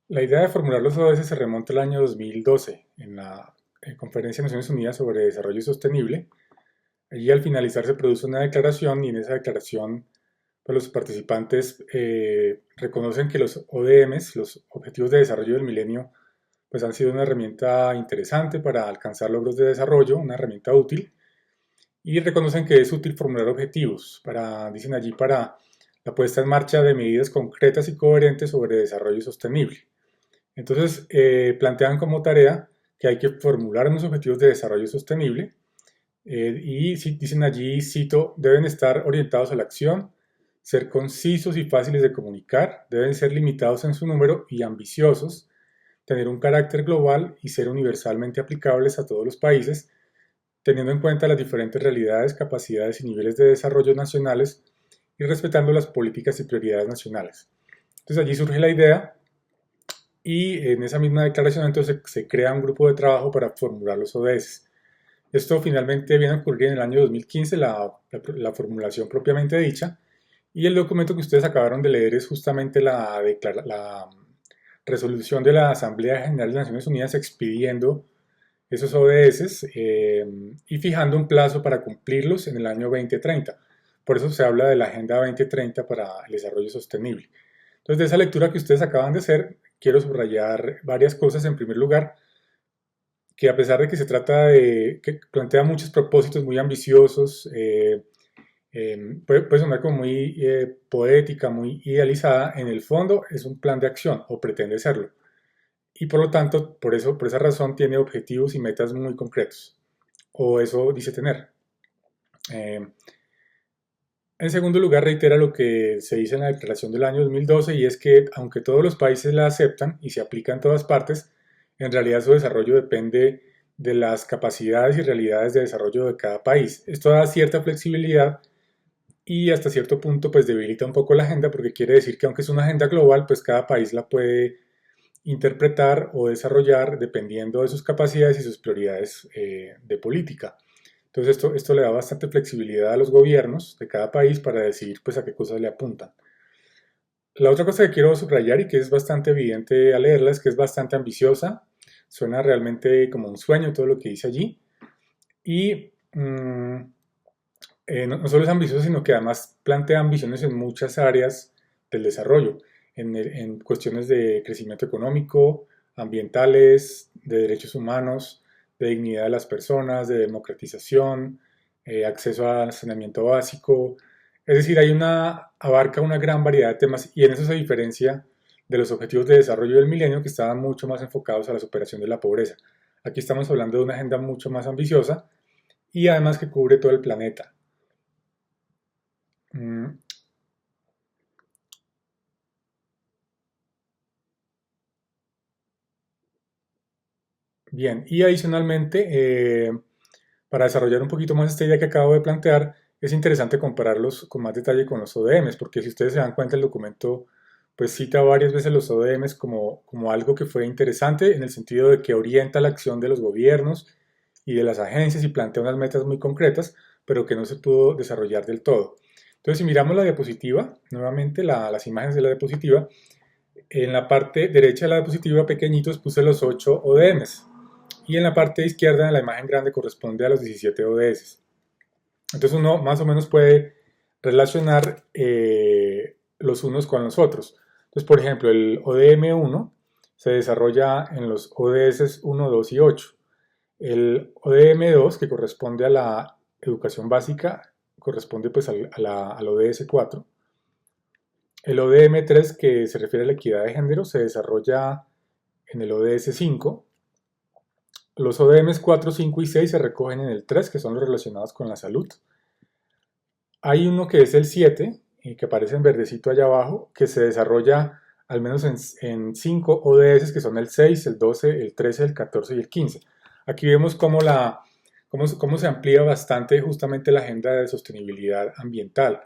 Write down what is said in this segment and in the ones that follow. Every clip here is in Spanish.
La idea de formular los ODS se remonta al año 2012, en la Conferencia de Naciones Unidas sobre Desarrollo Sostenible. Allí al finalizar se produce una declaración y en esa declaración pues, los participantes reconocen que los ODMs, los Objetivos de Desarrollo del Milenio, pues han sido una herramienta interesante para alcanzar logros de desarrollo, una herramienta útil, y reconocen que es útil formular objetivos, dicen allí, para la puesta en marcha de medidas concretas y coherentes sobre desarrollo sostenible. Entonces, plantean como tarea que hay que formular unos objetivos de desarrollo sostenible y dicen allí, cito, deben estar orientados a la acción, ser concisos y fáciles de comunicar, deben ser limitados en su número y ambiciosos, tener un carácter global y ser universalmente aplicables a todos los países, teniendo en cuenta las diferentes realidades, capacidades y niveles de desarrollo nacionales y respetando las políticas y prioridades nacionales. Entonces allí surge la idea y en esa misma declaración entonces se crea un grupo de trabajo para formular los ODS. Esto finalmente viene a ocurrir en el año 2015, la formulación propiamente dicha, y el documento que ustedes acabaron de leer es justamente la resolución de la Asamblea General de Naciones Unidas expidiendo esos ODS y fijando un plazo para cumplirlos en el año 2030. Por eso se habla de la Agenda 2030 para el Desarrollo Sostenible. Entonces, de esa lectura que ustedes acaban de hacer, quiero subrayar varias cosas. En primer lugar, que a pesar de que se trata de, que plantea muchos propósitos muy ambiciosos, puede sonar como muy poética, muy idealizada, en el fondo es un plan de acción o pretende serlo. Y por lo tanto, por esa razón tiene objetivos y metas muy concretos, o eso dice tener. Eh, en segundo lugar, reitera lo que se dice en la declaración del año 2012 y es que aunque todos los países la aceptan y se aplica en todas partes, en realidad su desarrollo depende de las capacidades y realidades de desarrollo de cada país. Esto da cierta flexibilidad y hasta cierto punto pues debilita un poco la agenda porque quiere decir que aunque es una agenda global, pues cada país la puede interpretar o desarrollar dependiendo de sus capacidades y sus prioridades de política. Entonces esto le da bastante flexibilidad a los gobiernos de cada país para decidir pues a qué cosas le apuntan. La otra cosa que quiero subrayar y que es bastante evidente al leerla es que es bastante ambiciosa, suena realmente como un sueño todo lo que dice allí y no solo es ambiciosa sino que además plantea ambiciones en muchas áreas del desarrollo, en cuestiones de crecimiento económico, ambientales, de derechos humanos, de dignidad de las personas, de democratización, acceso a saneamiento básico. Es decir, abarca una gran variedad de temas y en eso se diferencia de los objetivos de desarrollo del milenio que estaban mucho más enfocados a la superación de la pobreza. Aquí estamos hablando de una agenda mucho más ambiciosa y además que cubre todo el planeta. Mm, Bien, y adicionalmente, para desarrollar un poquito más esta idea que acabo de plantear, es interesante compararlos con más detalle con los ODMs, porque si ustedes se dan cuenta, el documento pues cita varias veces los ODMs como algo que fue interesante en el sentido de que orienta la acción de los gobiernos y de las agencias y plantea unas metas muy concretas, pero que no se pudo desarrollar del todo. Entonces, si miramos la diapositiva, nuevamente las imágenes de la diapositiva, en la parte derecha de la diapositiva pequeñitos puse los 8 ODMs y en la parte izquierda, en la imagen grande, corresponde a los 17 ODS. Entonces uno más o menos puede relacionar los unos con los otros. Entonces, por ejemplo, el ODM1 se desarrolla en los ODS 1, 2 y 8. El ODM2, que corresponde a la educación básica, corresponde pues al ODS 4. El ODM3, que se refiere a la equidad de género, se desarrolla en el ODS 5. Los ODMs 4, 5 y 6 se recogen en el 3, que son los relacionados con la salud. Hay uno que es el 7, que aparece en verdecito allá abajo, que se desarrolla al menos en 5 ODS, que son el 6, el 12, el 13, el 14 y el 15. Aquí vemos cómo se amplía bastante justamente la agenda de sostenibilidad ambiental,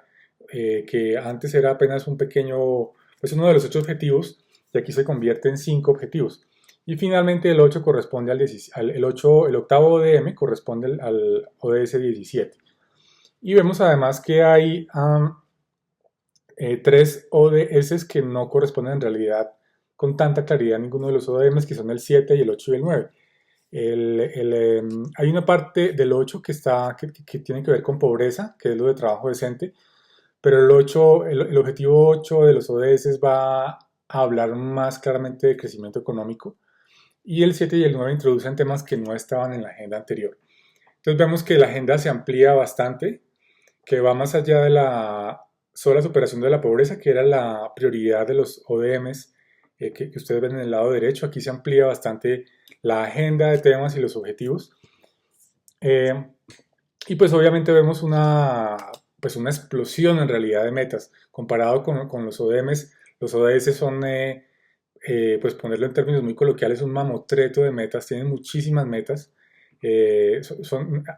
que antes era apenas un pequeño, pues uno de los 8 objetivos, y aquí se convierte en 5 objetivos. Y finalmente el 8 corresponde el octavo ODM corresponde al ODS 17. Y vemos además que hay 3 ODS que no corresponden en realidad con tanta claridad ninguno de los ODMs, que son el 7 y el 8 y el 9. Hay una parte del 8 que tiene que ver con pobreza, que es lo de trabajo decente, pero el objetivo 8 de los ODS va a hablar más claramente de crecimiento económico, y el 7 y el 9 introducen temas que no estaban en la agenda anterior. Entonces vemos que la agenda se amplía bastante, que va más allá de la sola superación de la pobreza, que era la prioridad de los ODMs que ustedes ven en el lado derecho. Aquí se amplía bastante la agenda de temas y los objetivos. Eh, y pues obviamente vemos una explosión en realidad de metas. Comparado con los ODMs, los ODS son, pues ponerlo en términos muy coloquiales, un mamotreto de metas, tienen muchísimas metas.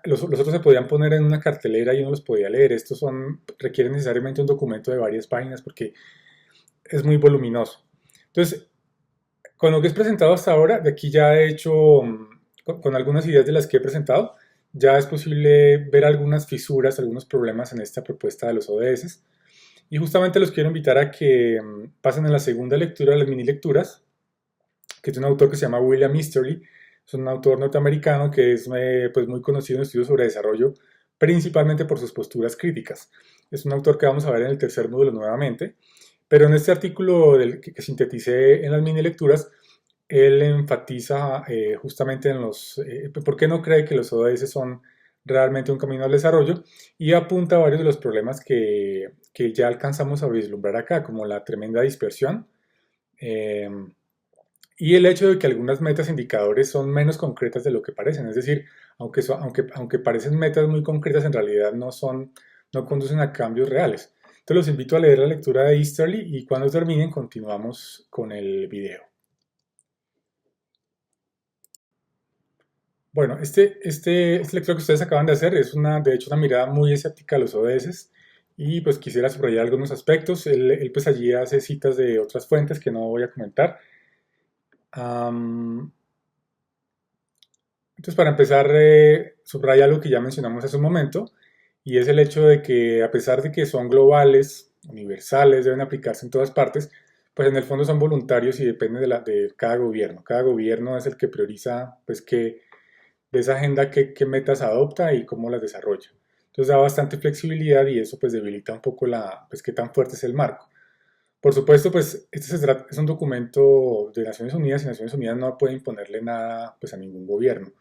Los otros se podían poner en una cartelera y uno los podía leer. Estos requieren necesariamente un documento de varias páginas porque es muy voluminoso. Entonces, con lo que es presentado hasta ahora, de aquí ya he hecho, con algunas ideas de las que he presentado, ya es posible ver algunas fisuras, algunos problemas en esta propuesta de los ODS. Y justamente los quiero invitar a que pasen en la segunda lectura, las mini lecturas, que es un autor que se llama William Easterly. Es un autor norteamericano que es pues muy conocido en estudios sobre desarrollo, principalmente por sus posturas críticas. Es un autor que vamos a ver en el tercer módulo nuevamente, pero en este artículo que sinteticé en las mini lecturas, él enfatiza justamente en por qué no cree que los ODS son realmente un camino al desarrollo, y apunta a varios de los problemas que ya alcanzamos a vislumbrar acá, como la tremenda dispersión, eh, y el hecho de que algunas metas e indicadores son menos concretas de lo que parecen. Es decir, aunque parecen metas muy concretas, en realidad no conducen a cambios reales. Entonces los invito a leer la lectura de Easterly, y cuando terminen continuamos con el video. Bueno, este lectura que ustedes acaban de hacer es de hecho, una mirada muy escéptica a los ODS, y pues quisiera subrayar algunos aspectos. Él pues allí hace citas de otras fuentes que no voy a comentar. Entonces, para empezar, subraya algo que ya mencionamos hace un momento, y es el hecho de que, a pesar de que son globales, universales, deben aplicarse en todas partes, pues en el fondo son voluntarios y dependen de cada gobierno. Cada gobierno es el que prioriza, pues, de esa agenda, qué metas adopta y cómo las desarrolla. Entonces da bastante flexibilidad, y eso pues debilita un poco pues qué tan fuerte es el marco. Por supuesto, pues es un documento de Naciones Unidas, y Naciones Unidas no puede imponerle nada pues a ningún gobierno,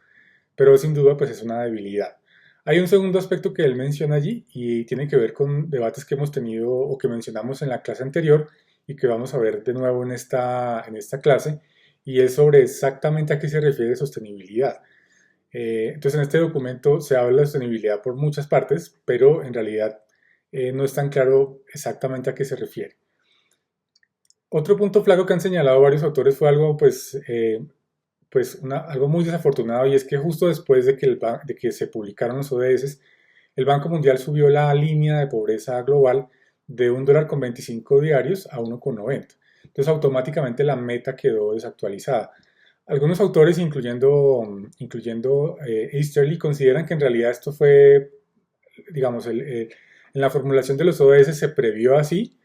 pero sin duda pues es una debilidad. Hay un segundo aspecto que él menciona allí, y tiene que ver con debates que hemos tenido o que mencionamos en la clase anterior y que vamos a ver de nuevo en esta clase, y es sobre exactamente a qué se refiere sostenibilidad. Entonces en este documento se habla de sostenibilidad por muchas partes, pero en realidad no es tan claro exactamente a qué se refiere. Otro punto flaco que han señalado varios autores fue algo algo muy desafortunado, y es que justo después de que se publicaron los ODS, el Banco Mundial subió la línea de pobreza global de $1,25 a 1,90. Entonces automáticamente la meta quedó desactualizada. Algunos autores, incluyendo Easterly, consideran que en realidad esto fue, digamos, en la formulación de los ODS se previó así,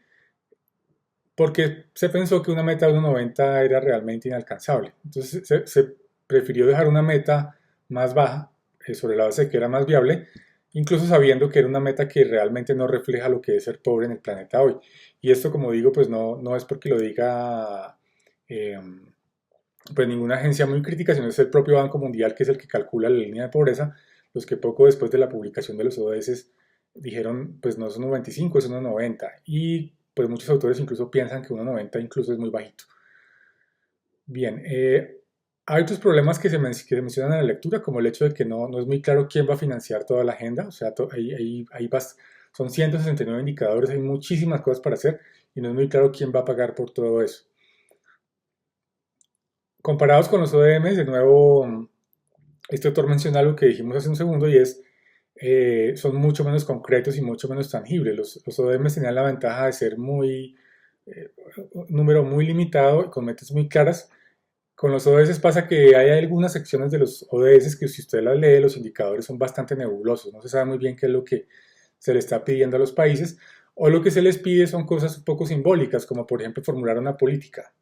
porque se pensó que una meta de 1,90 era realmente inalcanzable. Entonces se prefirió dejar una meta más baja, sobre la base de que era más viable, incluso sabiendo que era una meta que realmente no refleja lo que es ser pobre en el planeta hoy. Y esto, como digo, pues no es porque lo diga eh, pues ninguna agencia muy crítica, sino es el propio Banco Mundial, que es el que calcula la línea de pobreza, los que poco después de la publicación de los ODS dijeron, pues no es 1,25, es 1,90. Y pues muchos autores incluso piensan que 1,90 incluso es muy bajito. Bien, hay otros problemas que se mencionan en la lectura, como el hecho de que no es muy claro quién va a financiar toda la agenda. O sea, son 169 indicadores, hay muchísimas cosas para hacer, y no es muy claro quién va a pagar por todo eso. Comparados con los ODMs, de nuevo, este autor menciona algo que dijimos hace un segundo, y es son mucho menos concretos y mucho menos tangibles. Los ODMs tenían la ventaja de ser un número muy limitado y con metas muy claras. Con los ODS pasa que hay algunas secciones de los ODS que, si usted las lee, los indicadores son bastante nebulosos. No se sabe muy bien qué es lo que se le está pidiendo a los países, o lo que se les pide son cosas un poco simbólicas, como por ejemplo formular una política.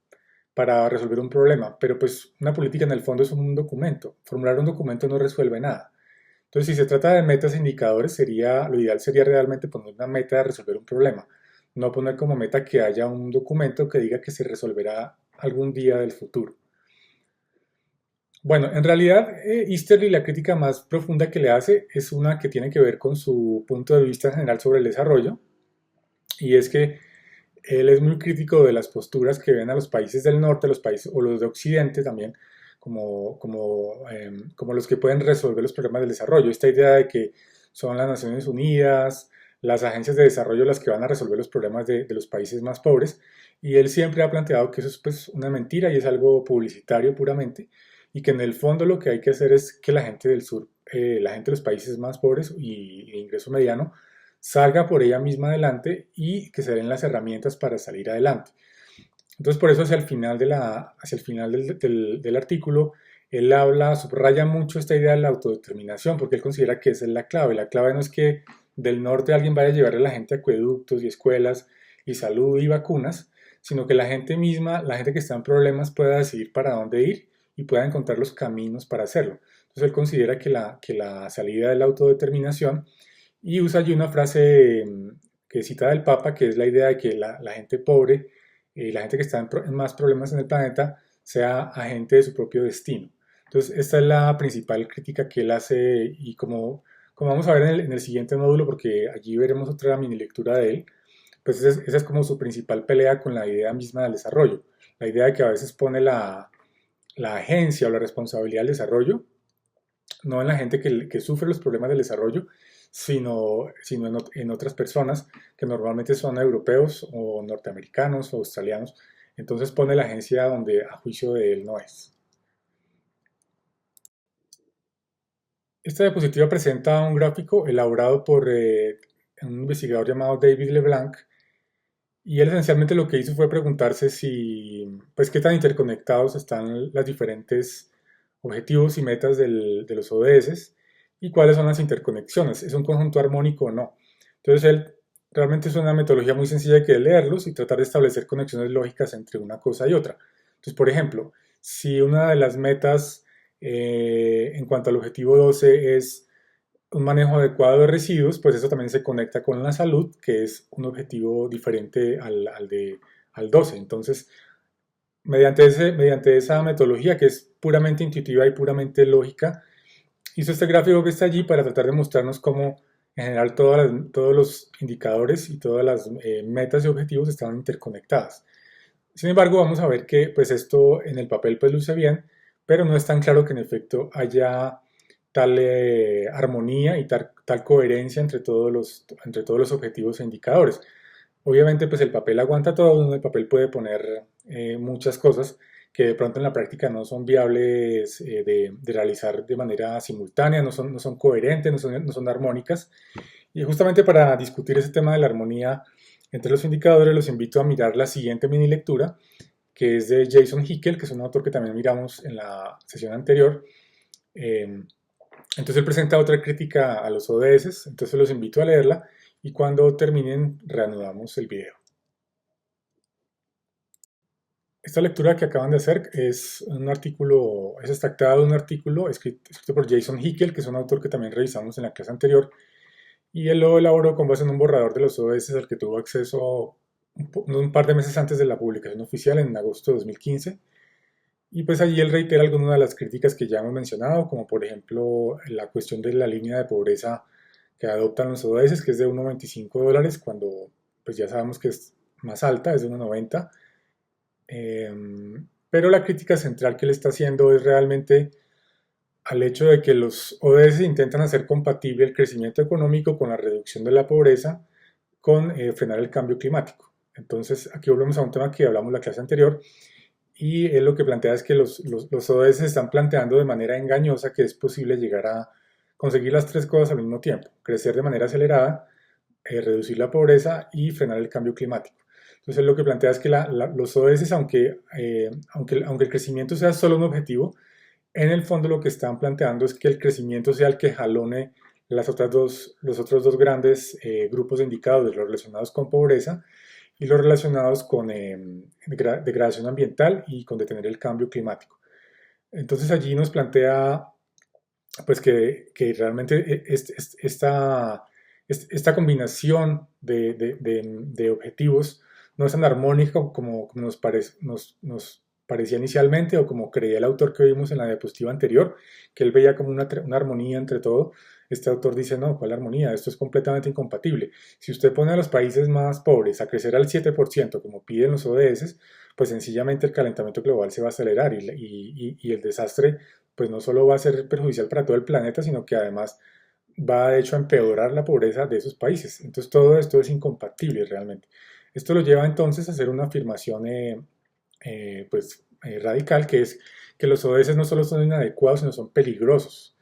para resolver un problema, pero pues una política en el fondo es un documento. Formular un documento no resuelve nada. Entonces, si se trata de metas e indicadores, lo ideal sería realmente poner una meta de resolver un problema, no poner como meta que haya un documento que diga que se resolverá algún día del futuro. Bueno, en realidad, Easterly, la crítica más profunda que le hace es una que tiene que ver con su punto de vista general sobre el desarrollo, y es que él es muy crítico de las posturas que ven a los países del norte, los países, o los de Occidente también, como los que pueden resolver los problemas del desarrollo. Esta idea de que son las Naciones Unidas, las agencias de desarrollo las que van a resolver los problemas de los países más pobres. Y él siempre ha planteado que eso es pues, una mentira y es algo publicitario puramente, y que en el fondo lo que hay que hacer es que la gente del sur, la gente de los países más pobres y de ingreso mediano, salga por ella misma adelante y que se den las herramientas para salir adelante. Entonces, por eso hacia el final del artículo, él subraya mucho esta idea de la autodeterminación, porque él considera que esa es la clave. La clave no es que del norte alguien vaya a llevarle a la gente acueductos y escuelas y salud y vacunas, sino que la gente misma, la gente que está en problemas, pueda decidir para dónde ir y pueda encontrar los caminos para hacerlo. Entonces, él considera que la salida es la autodeterminación y usa allí una frase que cita del Papa, que es la idea de que la gente pobre, la gente que está en más problemas en el planeta, sea agente de su propio destino. Entonces, esta es la principal crítica que él hace y como vamos a ver en el siguiente módulo, porque allí veremos otra mini lectura de él, pues esa es como su principal pelea con la idea misma del desarrollo. La idea de que a veces pone la agencia o la responsabilidad del desarrollo no en la gente que sufre los problemas del desarrollo, sino en otras personas que normalmente son europeos o norteamericanos o australianos. Entonces pone la agencia donde a juicio de él no es. Esta diapositiva presenta un gráfico elaborado por un investigador llamado David LeBlanc, y él esencialmente lo que hizo fue preguntarse pues qué tan interconectados están los diferentes objetivos y metas de los ODS y cuáles son las interconexiones. ¿Es un conjunto armónico o no? Entonces él realmente es una metodología muy sencilla que es leerlos y tratar de establecer conexiones lógicas entre una cosa y otra. Entonces, por ejemplo, si una de las metas en cuanto al objetivo 12 es un manejo adecuado de residuos, pues eso también se conecta con la salud, que es un objetivo diferente al 12. Entonces, mediante esa metodología que es puramente intuitiva y puramente lógica, hizo este gráfico que está allí para tratar de mostrarnos cómo en general todos los indicadores y todas las metas y objetivos estaban interconectadas. Sin embargo, vamos a ver que pues esto en el papel pues luce bien, pero no es tan claro que en efecto haya tal armonía y tal coherencia entre todos los objetivos e indicadores. Obviamente, pues el papel aguanta todo, el papel puede poner muchas cosas que de pronto en la práctica no son viables de realizar de manera simultánea, no son coherentes, no son armónicas. Y justamente para discutir ese tema de la armonía entre los indicadores, los invito a mirar la siguiente mini lectura, que es de Jason Hickel, que es un autor que también miramos en la sesión anterior. Entonces él presenta otra crítica a los ODS, entonces los invito a leerla y cuando terminen reanudamos el video. Esta lectura que acaban de hacer es un artículo, es extractada de un artículo escrito por Jason Hickel, que es un autor que también revisamos en la clase anterior, y él lo elaboró con base en un borrador de los ODS al que tuvo acceso un par de meses antes de la publicación oficial, en agosto de 2015. Y pues allí él reitera algunas de las críticas que ya hemos mencionado, como por ejemplo la cuestión de la línea de pobreza que adoptan los ODS, que es de $1.25, cuando pues ya sabemos que es más alta, es de 1.90. Pero la crítica central que él está haciendo es realmente al hecho de que los ODS intentan hacer compatible el crecimiento económico con la reducción de la pobreza, con frenar el cambio climático. Entonces aquí volvemos a un tema que hablamos en la clase anterior, y él lo que plantea es que los ODS se están planteando de manera engañosa que es posible llegar a conseguir las tres cosas al mismo tiempo: crecer de manera acelerada, reducir la pobreza y frenar el cambio climático. Entonces lo que plantea es que los ODS, aunque el crecimiento sea solo un objetivo, en el fondo lo que están planteando es que el crecimiento sea el que jalone los otros dos grandes grupos de indicadores, los relacionados con pobreza, y los relacionados con degradación ambiental y con detener el cambio climático. Entonces allí nos plantea pues que realmente esta combinación de objetivos no es tan armónica como nos parecía inicialmente o como creía el autor que vimos en la diapositiva anterior, que él veía como una armonía entre todo. Este autor dice, no, ¿cuál armonía? Esto es completamente incompatible. Si usted pone a los países más pobres a crecer al 7%, como piden los ODS, pues sencillamente el calentamiento global se va a acelerar y el desastre pues no solo va a ser perjudicial para todo el planeta, sino que además va de hecho a empeorar la pobreza de esos países. Entonces todo esto es incompatible realmente. Esto lo lleva entonces a hacer una afirmación radical, que es que los ODS no solo son inadecuados, sino son peligrosos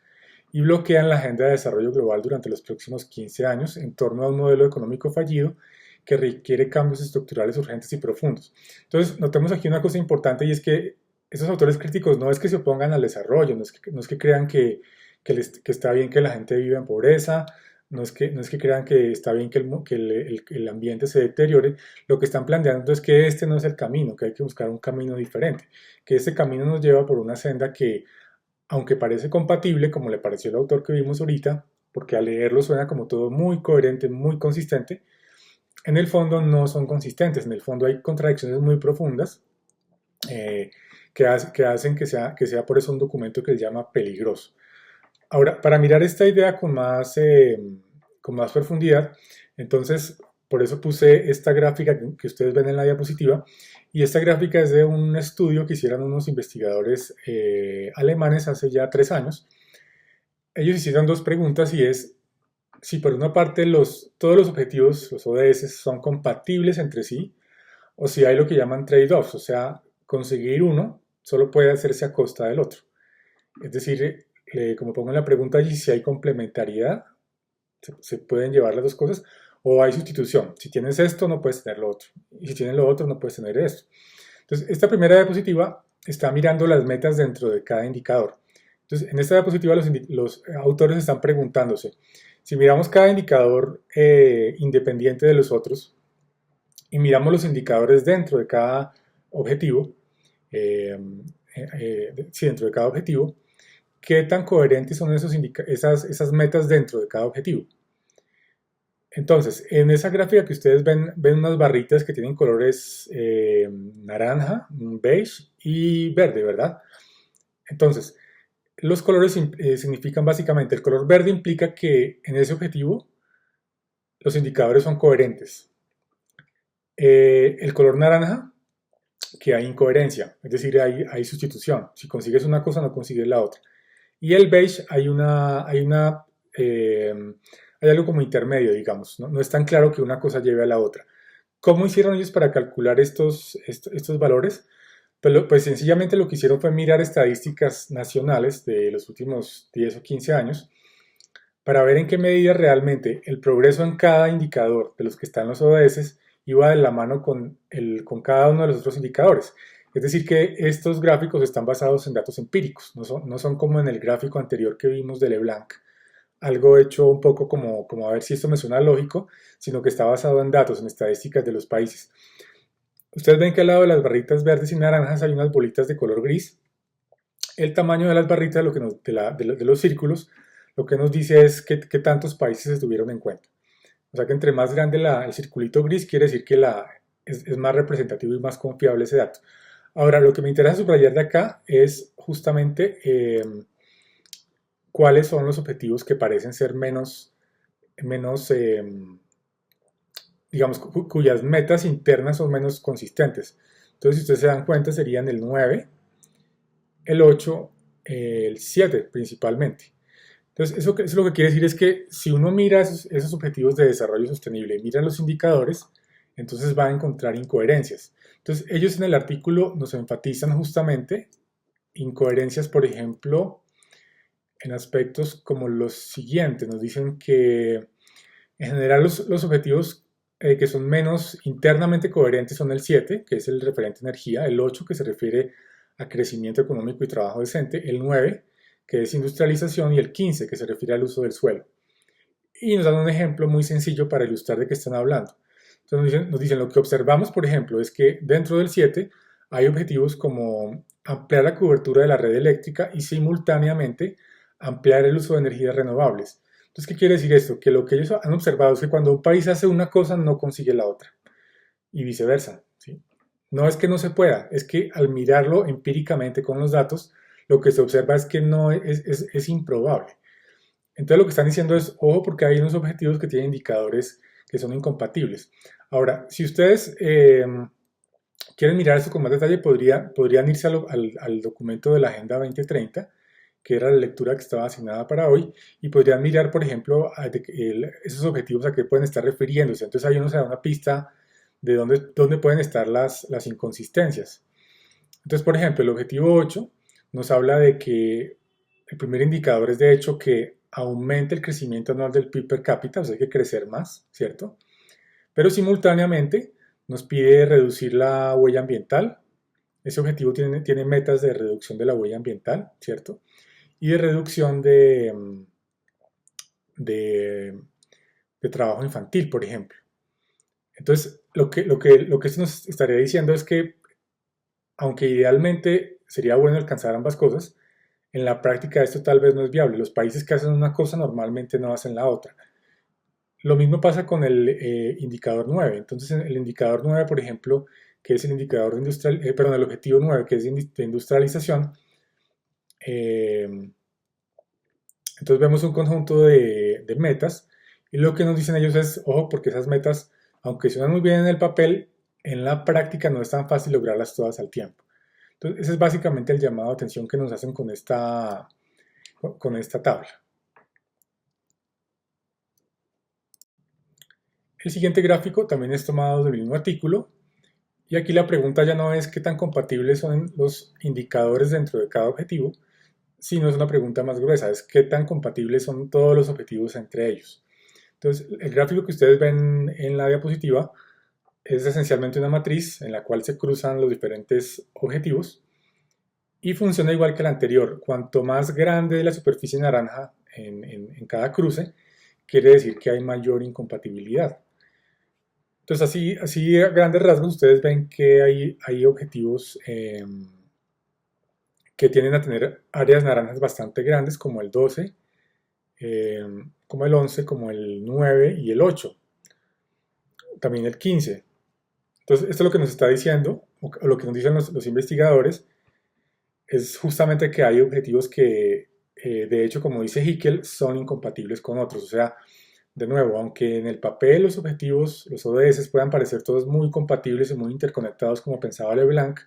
y bloquean la agenda de desarrollo global durante los próximos 15 años en torno a un modelo económico fallido que requiere cambios estructurales urgentes y profundos. Entonces, notemos aquí una cosa importante y es que esos autores críticos no es que se opongan al desarrollo, no es que crean que está bien que la gente viva en pobreza, no es que crean que está bien que el ambiente se deteriore. Lo que están planteando es que este no es el camino, que hay que buscar un camino diferente, que este camino nos lleva por una senda que, aunque parece compatible, como le pareció el autor que vimos ahorita, porque al leerlo suena como todo muy coherente, muy consistente, en el fondo no son consistentes, en el fondo hay contradicciones muy profundas eh, que hacen que sea por eso un documento que se llama peligroso. Ahora, para mirar esta idea con más profundidad, entonces, por eso puse esta gráfica que ustedes ven en la diapositiva, y esta gráfica es de un estudio que hicieron unos investigadores alemanes hace ya 3 años. Ellos hicieron dos preguntas y es si por una parte todos los objetivos, los ODS, son compatibles entre sí, o si hay lo que llaman trade-offs, o sea, conseguir uno solo puede hacerse a costa del otro. Es decir, como pongo en la pregunta allí, si hay complementariedad, se pueden llevar las dos cosas, o hay sustitución. Si tienes esto, no puedes tener lo otro. Y si tienes lo otro, no puedes tener esto. Entonces, esta primera diapositiva está mirando las metas dentro de cada indicador. Entonces, en esta diapositiva los autores están preguntándose, si miramos cada indicador independiente de los otros y miramos los indicadores dentro de cada objetivo, sí, dentro de cada objetivo, ¿qué tan coherentes son esas metas dentro de cada objetivo? Entonces, en esa gráfica que ustedes ven unas barritas que tienen colores naranja, beige y verde, ¿verdad? Entonces, los colores significan básicamente, el color verde implica que en ese objetivo los indicadores son coherentes. El color naranja, que hay incoherencia, es decir, hay sustitución. Si consigues una cosa, no consigues la otra. Y el beige hay algo como intermedio, digamos, ¿no? No es tan claro que una cosa lleve a la otra. ¿Cómo hicieron ellos para calcular estos valores? Pues sencillamente lo que hicieron fue mirar estadísticas nacionales de los últimos 10 o 15 años para ver en qué medida realmente el progreso en cada indicador de los que están los ODS iba de la mano con cada uno de los otros indicadores. Es decir, que estos gráficos están basados en datos empíricos, no son como en el gráfico anterior que vimos de Leblanc, algo hecho un poco como a ver si esto me suena lógico, sino que está basado en datos, en estadísticas de los países. Ustedes ven que al lado de las barritas verdes y naranjas hay unas bolitas de color gris. El tamaño de las barritas, de los círculos, lo que nos dice es qué tantos países estuvieron en cuenta. O sea que entre más grande el circulito gris, quiere decir que es más representativo y más confiable ese dato. Ahora, lo que me interesa subrayar de acá es justamente cuáles son los objetivos que parecen ser digamos, cuyas metas internas son menos consistentes. Entonces, si ustedes se dan cuenta, serían el 9, el 8, el 7 principalmente. Entonces, eso lo que quiere decir es que si uno mira esos objetivos de desarrollo sostenible y mira los indicadores, entonces va a encontrar incoherencias. Entonces, ellos en el artículo nos enfatizan justamente incoherencias, por ejemplo, en aspectos como los siguientes. Nos dicen que en general los objetivos que son menos internamente coherentes son el 7, que es el referente a energía, el 8, que se refiere a crecimiento económico y trabajo decente, el 9, que es industrialización, y el 15, que se refiere al uso del suelo. Y nos dan un ejemplo muy sencillo para ilustrar de qué están hablando. Entonces nos dicen lo que observamos, por ejemplo, es que dentro del 7 hay objetivos como ampliar la cobertura de la red eléctrica y simultáneamente ampliar el uso de energías renovables. Entonces, ¿qué quiere decir esto? Que lo que ellos han observado es que cuando un país hace una cosa no consigue la otra y viceversa, ¿sí? No es que no se pueda, es que al mirarlo empíricamente con los datos, lo que se observa es que no es improbable. Entonces lo que están diciendo es, ojo, porque hay unos objetivos que tienen indicadores que son incompatibles. Ahora, si ustedes quieren mirar esto con más detalle, podrían irse al documento de la Agenda 2030, que era la lectura que estaba asignada para hoy, y podrían mirar, por ejemplo, esos objetivos a qué pueden estar refiriéndose. Entonces ahí uno se da una pista de dónde pueden estar las inconsistencias. Entonces, por ejemplo, el objetivo 8 nos habla de que el primer indicador es de hecho que aumente el crecimiento anual del PIB per cápita, o sea, hay que crecer más, ¿cierto? Pero simultáneamente nos pide reducir la huella ambiental. Ese objetivo tiene metas de reducción de la huella ambiental, ¿cierto? Y de reducción de, de trabajo infantil, por ejemplo. Entonces, lo que esto nos estaría diciendo es que, aunque idealmente sería bueno alcanzar ambas cosas, en la práctica esto tal vez no es viable. Los países que hacen una cosa normalmente no hacen la otra. Lo mismo pasa con el indicador 9. Entonces, el indicador 9, por ejemplo, que es el indicador de perdón, el objetivo 9, que es de industrialización, eh, entonces vemos un conjunto de metas y lo que nos dicen ellos es, ojo, porque esas metas, aunque suenan muy bien en el papel, en la práctica no es tan fácil lograrlas todas al tiempo. Entonces, ese es básicamente el llamado de atención que nos hacen con esta tabla. El siguiente gráfico también es tomado del mismo artículo y aquí la pregunta ya no es qué tan compatibles son los indicadores dentro de cada objetivo, sino es una pregunta más gruesa, es qué tan compatibles son todos los objetivos entre ellos. Entonces, el gráfico que ustedes ven en la diapositiva es esencialmente una matriz en la cual se cruzan los diferentes objetivos y funciona igual que el anterior. Cuanto más grande la superficie naranja en cada cruce, quiere decir que hay mayor incompatibilidad. Entonces, así a grandes rasgos, ustedes ven que hay objetivos que tienden a tener áreas naranjas bastante grandes, como el 12, como el 11, como el 9 y el 8. También el 15. Entonces, esto es lo que nos está diciendo, o lo que nos dicen los investigadores, es justamente que hay objetivos que, de hecho, como dice Hickel, son incompatibles con otros. O sea, de nuevo, aunque en el papel los objetivos, los ODS, puedan parecer todos muy compatibles y muy interconectados como pensaba Leblanc,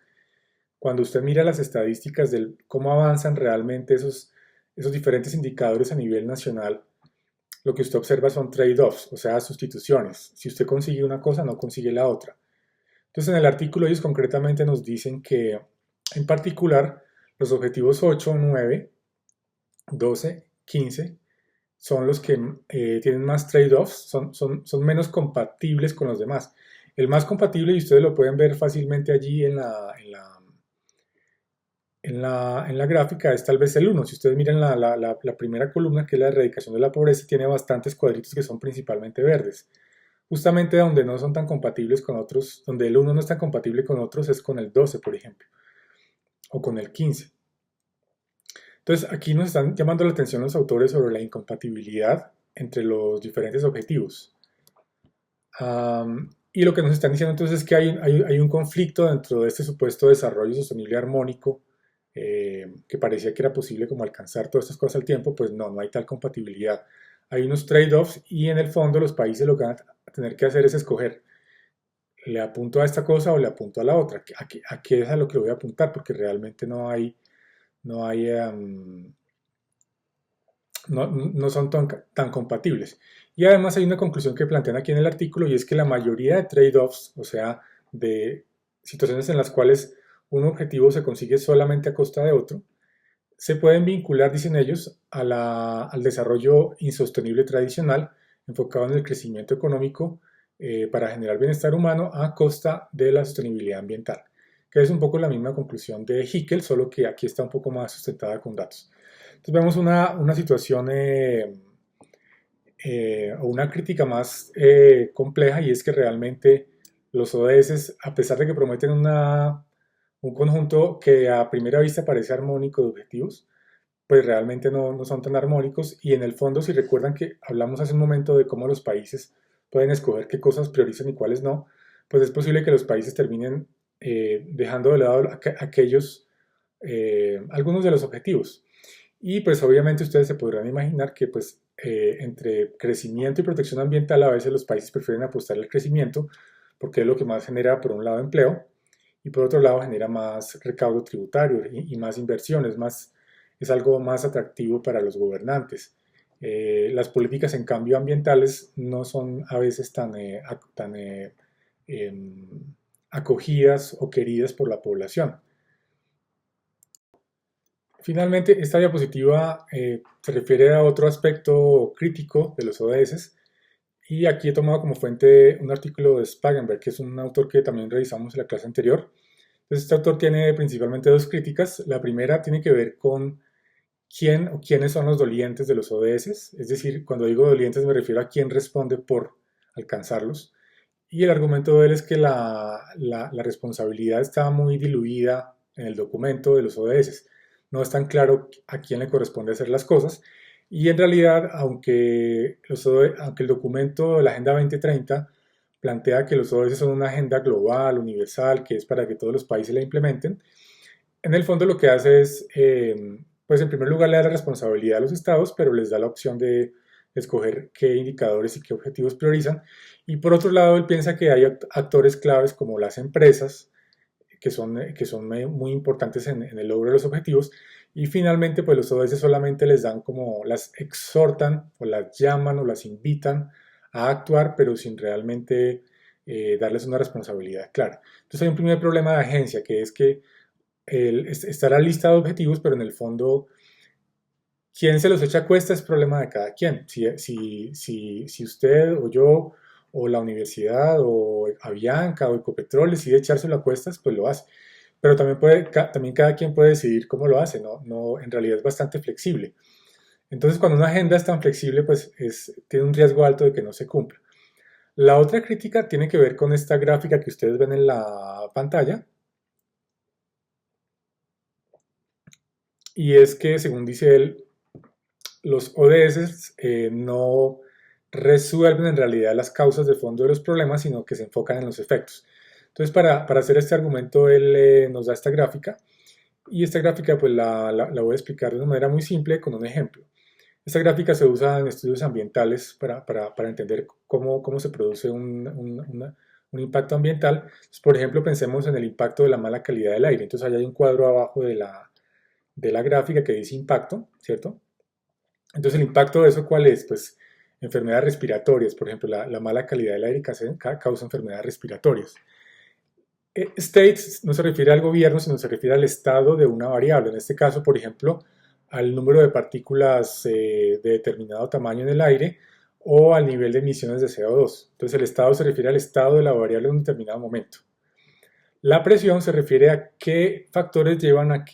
cuando usted mira las estadísticas de cómo avanzan realmente esos diferentes indicadores a nivel nacional, lo que usted observa son trade-offs, o sea, sustituciones. Si usted consigue una cosa, no consigue la otra. Entonces, en el artículo ellos concretamente nos dicen que, en particular, los objetivos 8, 9, 12, 15 son los que tienen más trade-offs, son menos compatibles con los demás. El más compatible, y ustedes lo pueden ver fácilmente allí en la gráfica, es tal vez el 1. Si ustedes miran la primera columna, que es la erradicación de la pobreza, tiene bastantes cuadritos que son principalmente verdes. Justamente donde no son tan compatibles con otros, donde el 1 no es tan compatible con otros, es con el 12, por ejemplo, o con el 15. Entonces, aquí nos están llamando la atención los autores sobre la incompatibilidad entre los diferentes objetivos. Y lo que nos están diciendo entonces es que hay un conflicto dentro de este supuesto desarrollo sostenible armónico, que parecía que era posible como alcanzar todas estas cosas al tiempo. Pues no hay tal compatibilidad. Hay unos trade-offs y en el fondo los países lo que van a tener que hacer es escoger, ¿le apunto a esta cosa o le apunto a la otra? ¿A qué es a lo que voy a apuntar? Porque realmente no hay no son tan compatibles. Y además hay una conclusión que plantean aquí en el artículo, y es que la mayoría de trade-offs, o sea, de situaciones en las cuales un objetivo se consigue solamente a costa de otro, se pueden vincular, dicen ellos, al desarrollo insostenible tradicional, enfocado en el crecimiento económico para generar bienestar humano a costa de la sostenibilidad ambiental, que es un poco la misma conclusión de Hickel, solo que aquí está un poco más sustentada con datos. Entonces vemos una situación o una crítica más compleja, y es que realmente los ODS, a pesar de que prometen un conjunto que a primera vista parece armónico de objetivos, pues realmente no son tan armónicos, y en el fondo, si recuerdan que hablamos hace un momento de cómo los países pueden escoger qué cosas priorizan y cuáles no, pues es posible que los países terminen dejando de lado aquellos, algunos de los objetivos. Y pues obviamente ustedes se podrán imaginar que pues entre crecimiento y protección ambiental a veces los países prefieren apostar al crecimiento porque es lo que más genera por un lado empleo y por otro lado genera más recaudo tributario y más inversiones, es algo más atractivo para los gobernantes. Las políticas en cambio ambientales no son a veces tan em, acogidas o queridas por la población. Finalmente, esta diapositiva se refiere a otro aspecto crítico de los ODS, y aquí he tomado como fuente un artículo de Spagenberg, que es un autor que también revisamos en la clase anterior. Entonces, este autor tiene principalmente dos críticas. La primera tiene que ver con quién o quiénes son los dolientes de los ODS, es decir, cuando digo dolientes me refiero a quién responde por alcanzarlos. Y el argumento de él es que la responsabilidad está muy diluida en el documento de los ODS. No es tan claro a quién le corresponde hacer las cosas. Y en realidad, aunque el documento de la Agenda 2030 plantea que los ODS son una agenda global, universal, que es para que todos los países la implementen, en el fondo lo que hace es, pues en primer lugar le da la responsabilidad a los estados, pero les da la opción de escoger qué indicadores y qué objetivos priorizan. Y por otro lado, él piensa que hay actores claves como las empresas, que son muy importantes en el logro de los objetivos. Y finalmente, pues los ODS solamente les dan como, las exhortan o las llaman o las invitan a actuar, pero sin realmente darles una responsabilidad clara. Entonces hay un primer problema de agencia, que es que está la lista de objetivos, pero en el fondo, quién se los echa a cuesta es problema de cada quien. Si usted o yo o la universidad o Avianca o Ecopetrol decide echárselo a cuestas, pues lo hace. Pero también cada quien puede decidir cómo lo hace, ¿no? En realidad es bastante flexible. Entonces, cuando una agenda es tan flexible, pues tiene un riesgo alto de que no se cumpla. La otra crítica tiene que ver con esta gráfica que ustedes ven en la pantalla, y es que, según dice él, los ODS no resuelven en realidad las causas de fondo de los problemas, sino que se enfocan en los efectos. Entonces, para hacer este argumento, él nos da esta gráfica, y esta gráfica pues la voy a explicar de una manera muy simple con un ejemplo. Esta gráfica se usa en estudios ambientales para entender cómo se produce un impacto ambiental. Entonces, por ejemplo, pensemos en el impacto de la mala calidad del aire. Entonces, allá hay un cuadro abajo de la gráfica que dice impacto, ¿cierto? Entonces, ¿el impacto de eso cuál es? Pues enfermedades respiratorias, por ejemplo, la mala calidad del aire causa enfermedades respiratorias. States no se refiere al gobierno, sino se refiere al estado de una variable. En este caso, por ejemplo, al número de partículas de determinado tamaño en el aire o al nivel de emisiones de CO2. Entonces, el estado se refiere al estado de la variable en un determinado momento. La presión se refiere a qué factores llevan a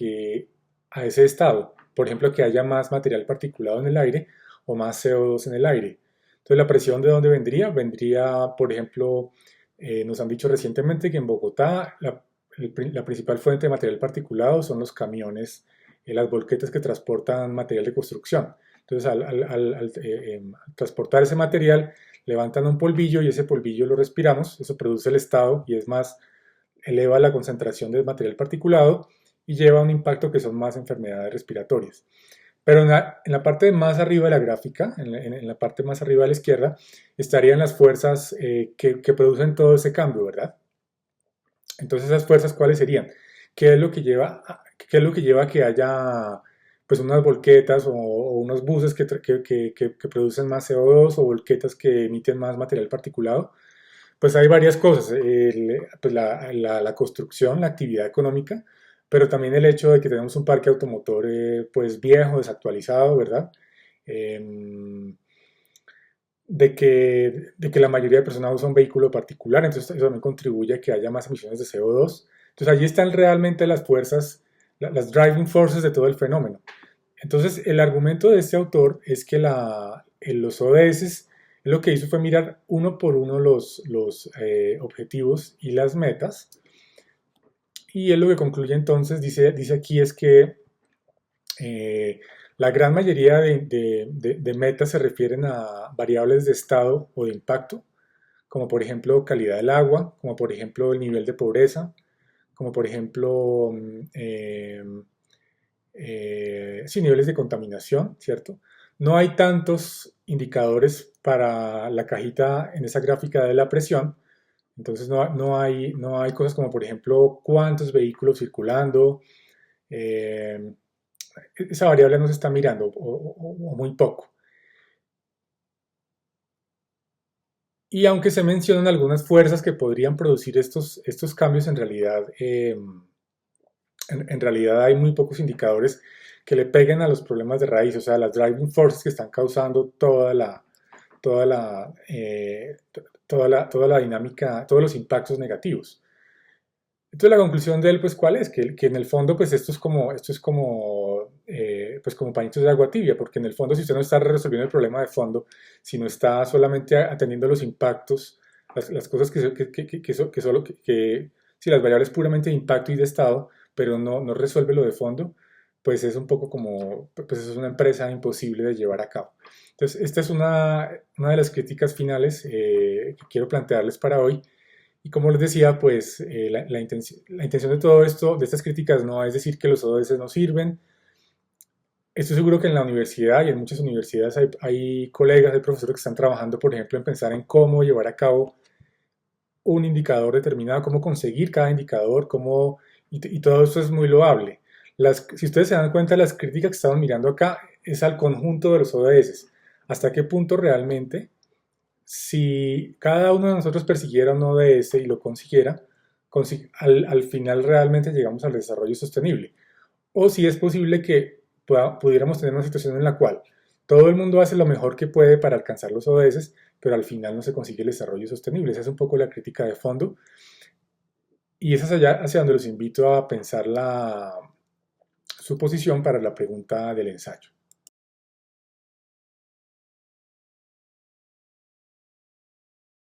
ese estado. Por ejemplo, que haya más material particulado en el aire o más CO2 en el aire. Entonces, ¿la presión de dónde vendría? Vendría, por ejemplo, nos han dicho recientemente que en Bogotá la principal fuente de material particulado son los camiones, las volquetas que transportan material de construcción. Entonces, al transportar ese material, levantan un polvillo y ese polvillo lo respiramos, eso produce el estado y es más, eleva la concentración de material particulado y lleva a un impacto que son más enfermedades respiratorias. Pero en la parte más arriba de la gráfica, en la parte más arriba a la izquierda, estarían las fuerzas que producen todo ese cambio, ¿verdad? Entonces, ¿esas fuerzas cuáles serían? ¿Qué es lo que lleva a que haya pues unas volquetas o unos buses que producen más CO2 o volquetas que emiten más material particulado? Pues hay varias cosas, pues la construcción, la actividad económica, pero también el hecho de que tenemos un parque automotor pues viejo, desactualizado, ¿verdad? Em, de que la mayoría de personas usa un vehículo particular, entonces eso también contribuye a que haya más emisiones de CO2. Entonces allí están realmente las fuerzas, las driving forces de todo el fenómeno. Entonces el argumento de este autor es que los ODS lo que hizo fue mirar uno por uno los objetivos y las metas. Y él lo que concluye entonces, dice aquí, es que la gran mayoría de metas se refieren a variables de estado o de impacto, como por ejemplo calidad del agua, como por ejemplo el nivel de pobreza, como por ejemplo sí, niveles de contaminación, ¿cierto? No hay tantos indicadores para la cajita en esa gráfica de la presión, entonces no hay cosas como por ejemplo cuántos vehículos circulando, eh, esa variable no se está mirando o muy poco. Y aunque se mencionan algunas fuerzas que podrían producir estos cambios, en realidad hay muy pocos indicadores que le peguen a los problemas de raíz, o sea, las driving forces que están causando toda la, toda la dinámica, todos los impactos negativos. Entonces la conclusión de él, pues, ¿cuál es? Que en el fondo, pues, esto es como, pues, como pañitos de agua tibia, porque en el fondo, si usted no está resolviendo el problema de fondo, si no está solamente atendiendo los impactos, las cosas si las variables puramente de impacto y de estado, pero no resuelve lo de fondo, pues es un poco como, pues es una empresa imposible de llevar a cabo. Entonces, esta es una de las críticas finales que quiero plantearles para hoy. Y como les decía, pues la intención de todo esto, de estas críticas, no es decir que los ODS no sirven. Estoy seguro que en la universidad y en muchas universidades hay colegas, hay profesores que están trabajando, por ejemplo, en pensar en cómo llevar a cabo un indicador determinado, cómo conseguir cada indicador, y todo esto es muy loable. Si ustedes se dan cuenta, las críticas que estamos mirando acá es al conjunto de los ODS. ¿Hasta qué punto realmente, si cada uno de nosotros persiguiera un ODS y lo consiguiera, al final realmente llegamos al desarrollo sostenible? O si es posible que pudiéramos tener una situación en la cual todo el mundo hace lo mejor que puede para alcanzar los ODS, pero al final no se consigue el desarrollo sostenible. Esa es un poco la crítica de fondo y esa es hacia donde los invito a pensar su posición para la pregunta del ensayo.